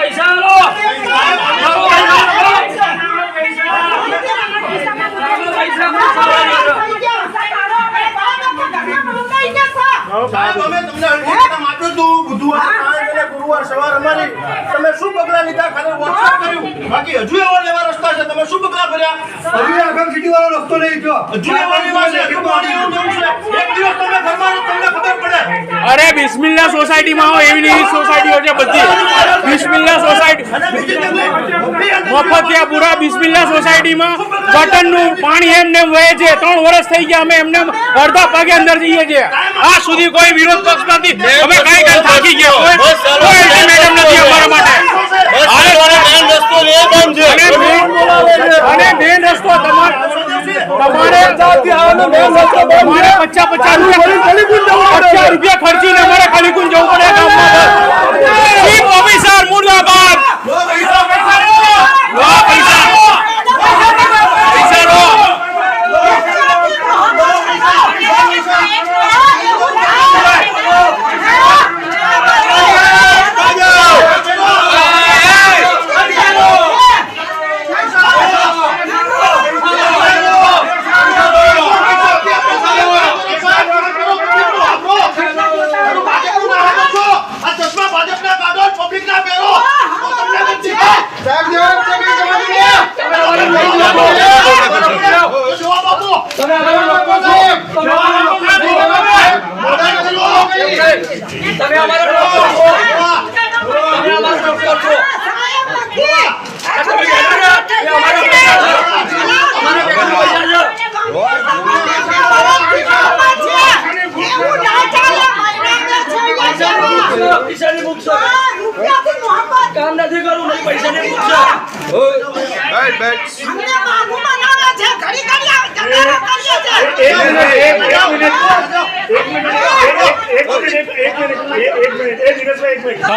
પૈસા લો સાહેબ અમે તમને અરજી માપ્યો તું બુધવાર ગુરુવાર સવાર અમારી તમે શું પગલા લીધા ખાલી વોટ્સએપ કર્યું બાકી હજુ એવા લેવા રસ્તા છે તમે શું પગલા ભર્યા હજુ આગળ સિટી વાળો રસ્તો નહીં થયો હજુ એવા લેવા છે હજુ પાણી એવું જવું છે એક દિવસ તમે ઘરમાં તમને ખબર પડે અરે બિસ્મિલ્લા સોસાયટીમાં આવો એવી એવી સોસાયટીઓ છે બધી બિસ્મિલ્લા સોસાયટી મફતિયાપુરા બિસ્મિલ્લા સોસાયટીમાં ગટરનું પાણી એમને વહે છે 3 વર્ષ થઈ ગયા અમે એમને અડધા પગે અંદર જઈએ છીએ આ સુધી કોઈ વિરોધ પક્ષ નથી અમે કઈ થાકી ગયા કોઈ મેડમ નથી અમારા માટે અને મેન રસ્તો તમારે 50 રૂપિયા ખર્ચીને અમારે કલીકુંજ જવું પડે ગામમાં ચીફ ઓફિસર મુર્દાબાદ કામ નથી કરવું નહીં પૈસા નહીં પૂછો એક મિનિટ